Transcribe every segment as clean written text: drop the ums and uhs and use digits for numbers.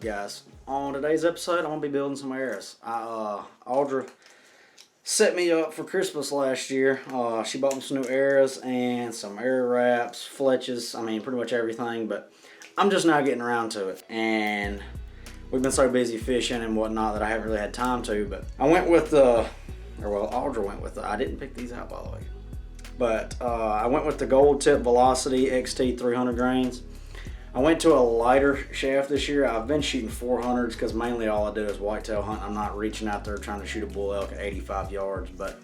Guys, on today's episode I'm gonna be building some arrows. Audra set me up for Christmas last year. She bought me some new arrows and some arrow wraps, fletches, I mean pretty much everything, but I'm just now getting around to it, and we've been so busy fishing and whatnot that I haven't really had time to. But I went with Audra went with I didn't pick these out, by the way, but I went with the Goldtip Velocity XT 300 grains. I went to a lighter shaft this year. I've been shooting 400s because mainly all I do is whitetail hunt. I'm not reaching out there trying to shoot a bull elk at 85 yards, but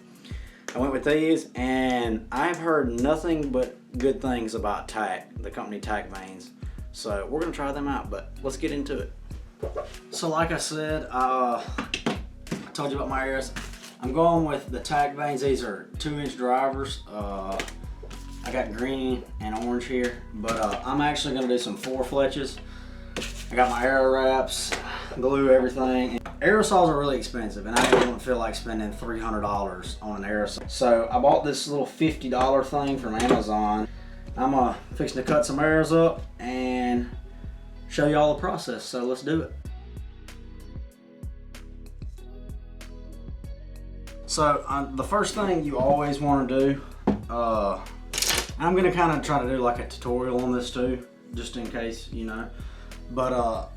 I went with these, and I've heard nothing but good things about Tack, the company Tack Vanes. So we're gonna try them out, but let's get into it. So like I said, I told you about my arrows. I'm going with the Tack Vanes. These are 2-inch drivers. I got green and orange here, but I'm actually gonna do some 4 fletches. I got my arrow wraps, glue, everything. Arrow saws are really expensive, and I don't feel like spending $300 on an arrow saw. So I bought this little $50 thing from Amazon. I'm fixing to cut some arrows up and show you all the process, so let's do it. So the first thing you always want to do, I'm going to kind of try to do like a tutorial on this too, just in case, you know. But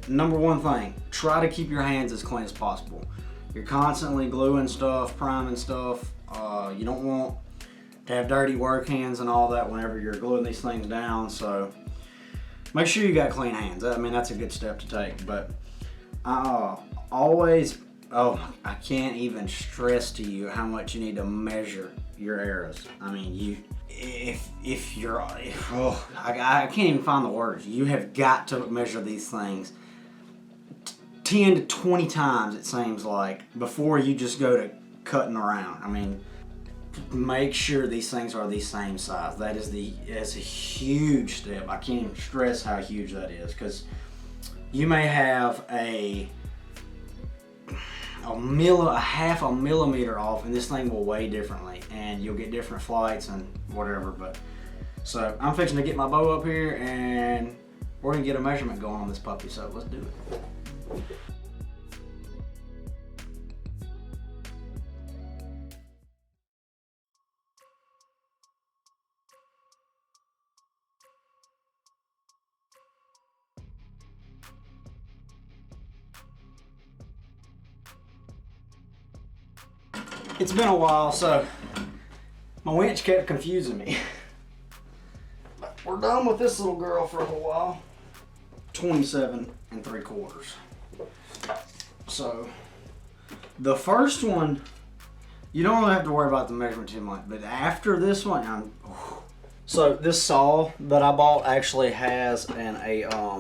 number one thing, try to keep your hands as clean as possible. You're constantly gluing stuff, priming stuff. You don't want to have dirty work hands and all that whenever you're gluing these things down. So make sure you got clean hands. I mean, that's a good step to take. But always, I can't even stress to you how much you need to measure your arrows. I mean, I can't even find the words. You have got to measure these things 10 to 20 times, it seems like, before you just go to cutting around. I mean, make sure these things are the same size. That's a huge step. I can't even stress how huge that is, because you may have a half a millimeter off, and this thing will weigh differently, and you'll get different flights and whatever. But so I'm fixing to get my bow up here, and we're gonna get a measurement going on this puppy, so let's do it. It's been a while, so my winch kept confusing me. But we're done with this little girl for a little while. 27 3/4. So the first one, you don't really have to worry about the measurement too much, but after this one, so this saw that I bought actually has a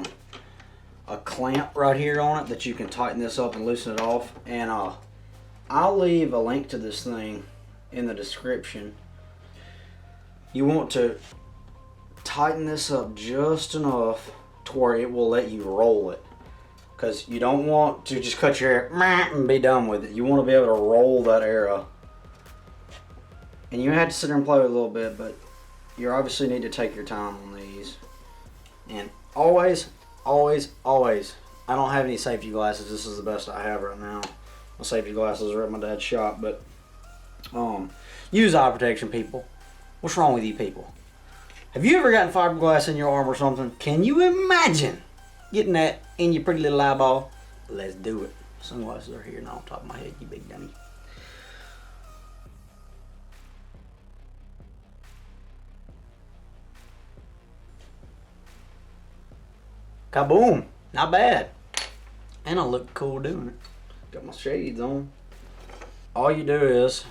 clamp right here on it that you can tighten this up and loosen it off, and I'll leave a link to this thing in the description. You want to tighten this up just enough to where it will let you roll it, because you don't want to just cut your arrow and be done with it. You want to be able to roll that arrow, and you have to sit there and play with it a little bit, but you obviously need to take your time on these. And always, always, always, I don't have any safety glasses. This is the best I have right now. My safety glasses are at my dad's shop, but use eye protection, people. What's wrong with you people? Have you ever gotten fiberglass in your arm or something? Can you imagine getting that in your pretty little eyeball? Let's do it. Sunglasses are here now on top of my head, you big dummy. Kaboom! Not bad. And I look cool doing it. Got my shades on. All you do is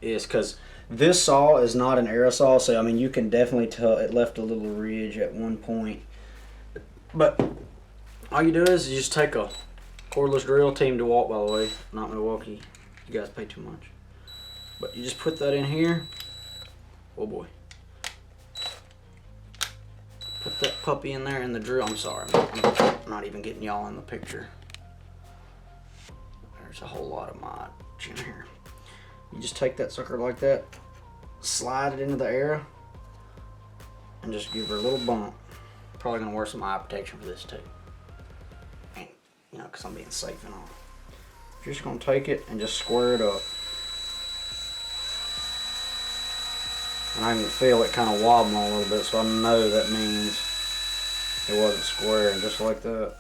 because this saw is not an arrow saw, so I mean you can definitely tell it left a little ridge at one point. But all you do is you just take a cordless drill, Team DeWalt, by the way, not Milwaukee. You guys pay too much. But you just put that in here. Oh boy. Put that puppy in there in the drill. I'm sorry, I'm not even getting y'all in the picture. There's a whole lot of mud in here. You just take that sucker like that, slide it into the arrow, and just give her a little bump. Probably gonna wear some eye protection for this too. And you know, because I'm being safe and all. Just gonna take it and just square it up. And I can feel it kind of wobbling a little bit, so I know that means it wasn't square, and just like that.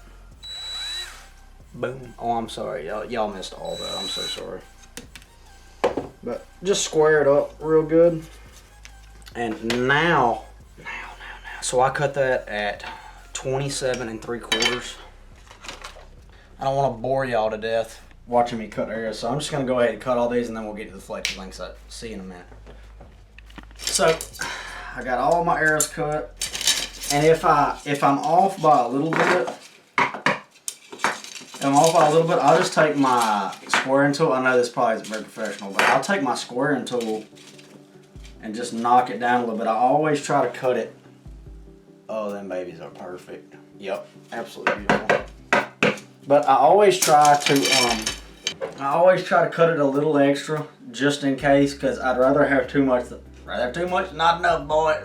Boom. Oh, I'm sorry, y'all missed all that. I'm so sorry. But just square it up real good. And now, so I cut that at 27 3/4. I don't want to bore y'all to death watching me cut areas, so I'm just going to go ahead and cut all these, and then we'll get to the fletching links. See you in a minute. So I got all my arrows cut, and if I'm off by a little bit, I'll just take my squaring tool. I know this probably isn't very professional, but I'll take my squaring tool and just knock it down a little bit. I always try to cut it. Oh, them babies are perfect. Yep, absolutely beautiful. But I always try to cut it a little extra just in case, because I'd rather have too much. Not enough, boy.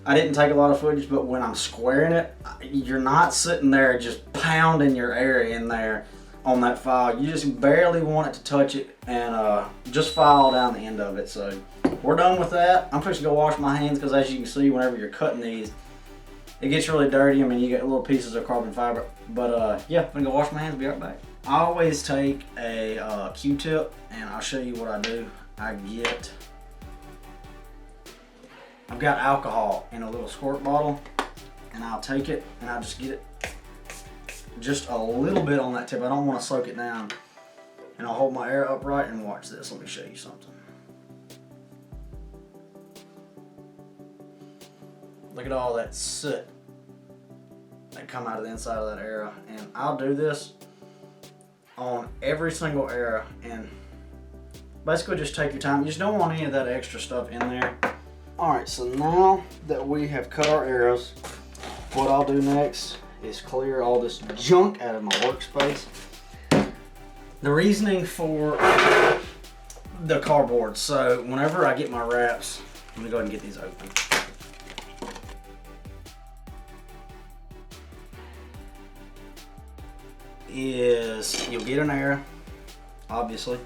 I didn't take a lot of footage, but when I'm squaring it, you're not sitting there just pounding your area in there on that file. You just barely want it to touch it, and just file down the end of it. So we're done with that. I'm supposed to go wash my hands, because as you can see, whenever you're cutting these, it gets really dirty. I mean, you get little pieces of carbon fiber. But yeah, I'm gonna go wash my hands, be right back. I always take a Q-tip, and I'll show you what I do. I've got alcohol in a little squirt bottle, and I'll take it and I'll just get it just a little bit on that tip. I don't want to soak it down. And I'll hold my arrow upright and watch this. Let me show you something. Look at all that soot that come out of the inside of that arrow. And I'll do this on every single arrow, and basically just take your time. You just don't want any of that extra stuff in there. Alright, so now that we have cut our arrows, what I'll do next is clear all this junk out of my workspace. The reasoning for the cardboard, so whenever I get my wraps, let me go ahead and get these open. Is you'll get an arrow, obviously.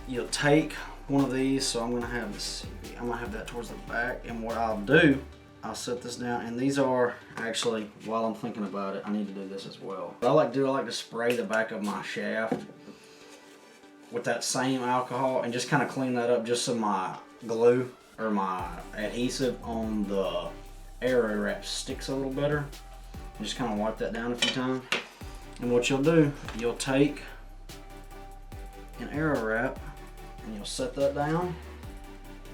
You'll take one of these, so I'm gonna have this. I'm gonna have that towards the back, and what I'll do, I'll set this down, and these are actually, while I'm thinking about it, I need to do this as well. What I like to spray the back of my shaft with that same alcohol and just kind of clean that up, just so my glue or my adhesive on the arrow wrap sticks a little better. And just kind of wipe that down a few times. And what you'll do, you'll take an arrow wrap and you'll set that down,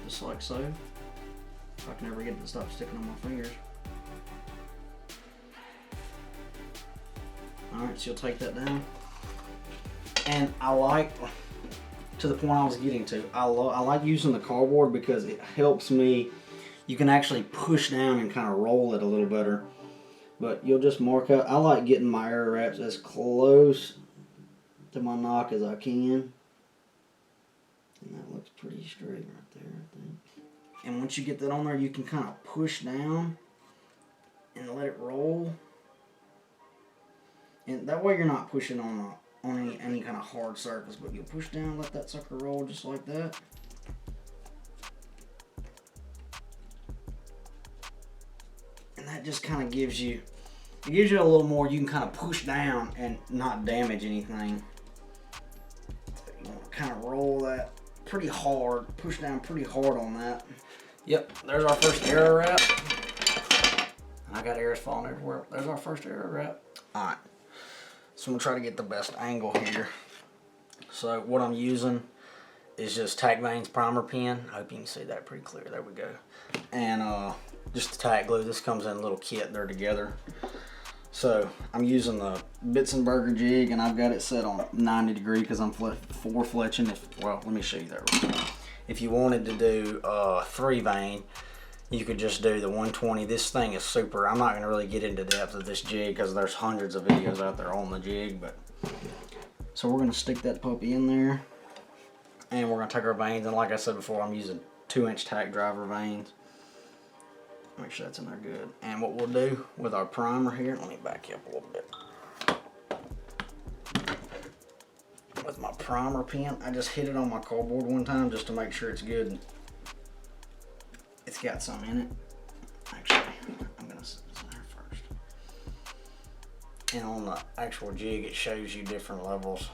just like so. If I can ever get it to stop sticking on my fingers. Alright, so you'll take that down. And I like, to the point I was getting to, I like using the cardboard because it helps me, you can actually push down and kind of roll it a little better. But you'll just mark out, I like getting my arrow wraps as close to my nock as I can. And that looks pretty straight right there, I think. And once you get that on there, you can kind of push down and let it roll. And that way you're not pushing on any kind of hard surface, but you'll push down, let that sucker roll just like that. And that just kind of gives you, it gives you a little more, you can kind of push down and not damage anything. So you want to kind of roll that pretty hard, push down pretty hard on that. Yep, there's our first arrow wrap. I got arrows falling everywhere. There's our first arrow wrap. Alright, so I'm going to try to get the best angle here. So what I'm using is just Tack Vane's primer pen. I hope you can see that pretty clear. There we go. And just the tack glue. This comes in a little kit. They're together. So I'm using the Bitzenberger jig, and I've got it set on 90 degree because I'm for fletching. Well, let me show you that real quick. If you wanted to do 3 vane, you could just do the 120. This thing is super. I'm not going to really get into depth of this jig because there's hundreds of videos out there on the jig. But so we're going to stick that puppy in there, and we're going to take our vanes. And like I said before, I'm using 2-inch tack driver vanes. Let me make sure that's in there good. And what we'll do with our primer here, let me back you up a little bit. With my primer pen, I just hit it on my cardboard one time just to make sure it's good. It's got some in it. Actually, I'm gonna set this in there first. And on the actual jig, it shows you different levels,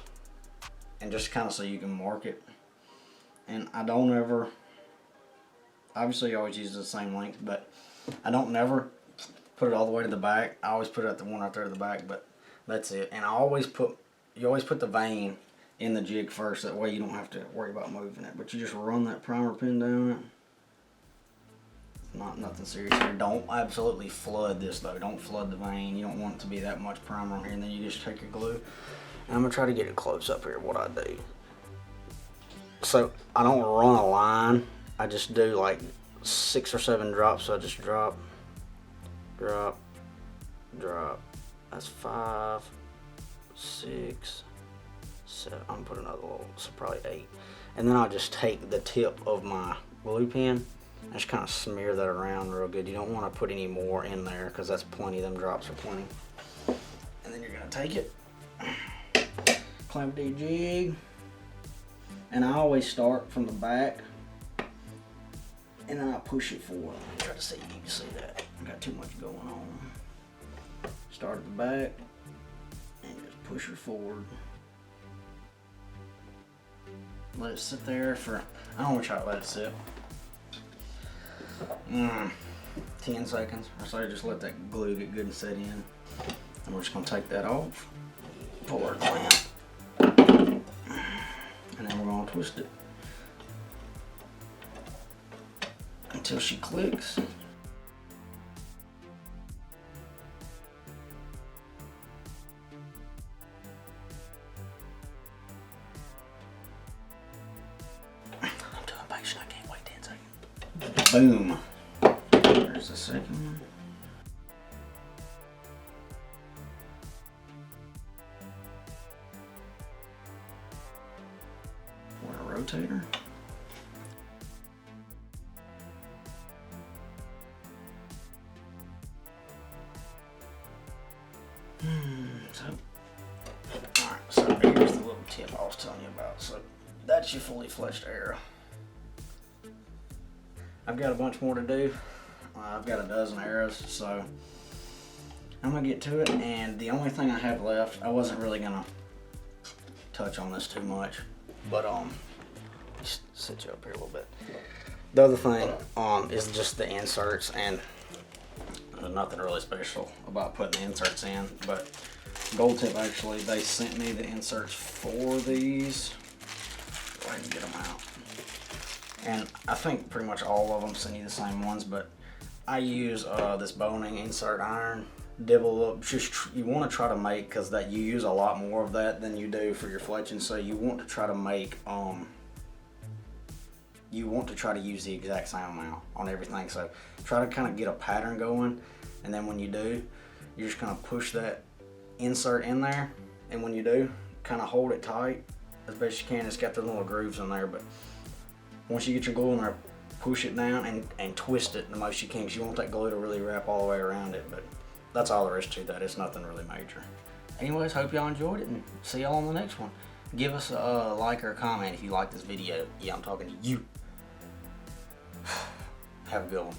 and just kind of so you can mark it. And I don't ever, obviously you always use the same length, but I don't never put it all the way to the back. I always put it at the one right there to the back, but that's it. And I always put, you always put the vein in the jig first, that way you don't have to worry about moving it. But you just run that primer pen down it. Nothing serious here. Don't absolutely flood this though. Don't flood the vein. You don't want it to be that much primer on here, and then you just take your glue. And I'm gonna try to get it close up here, what I do. So I don't run a line. I just do like 6 or 7 drops. So I just drop, drop, drop. That's 5, 6, 7. I'm gonna put another little, so probably 8. And then I'll just take the tip of my glue pen and just kind of smear that around real good. You don't want to put any more in there because that's plenty. Them drops are plenty. And then you're gonna take it, clamp the jig, and I always start from the back, and then I push it forward. Try to see if you can see that. I got too much going on. Start at the back and just push her forward. Let it sit there for, I don't want to try to let it sit. 10 seconds or so. Just let that glue get good and set in. And we're just going to take that off, pull our clamp, and then we're going to twist it until she clicks. I'm too impatient, I can't wait 10 seconds. Boom. There's the second one. For a rotator. Alright, so here's the little tip I was telling you about. So that's your fully fletched arrow. I've got a bunch more to do. I've got a dozen arrows, so I'm gonna get to it. And the only thing I have left, I wasn't really gonna touch on this too much, but just sit you up here a little bit. The other thing is just the inserts, and there's nothing really special about putting the inserts in, but Goldtip actually, they sent me the inserts for these. Go ahead and get them out. And I think pretty much all of them send you the same ones, but I use this boning insert iron. Dibble up, just you want to try to make, because that you use a lot more of that than you do for your fletching, so you want to try to make you want to try to use the exact same amount on everything. So try to kind of get a pattern going, and then when you do, you're just going to push that insert in there, and when you do, kind of hold it tight as best you can. It's got the little grooves in there, but once you get your glue in there, push it down and twist it the most you can, because you want that glue to really wrap all the way around it. But that's all there is to that. It's nothing really major. Anyways, hope y'all enjoyed it, and see y'all on the next one. Give us a like or a comment if you like this video. Yeah, I'm talking to you. Have a good one.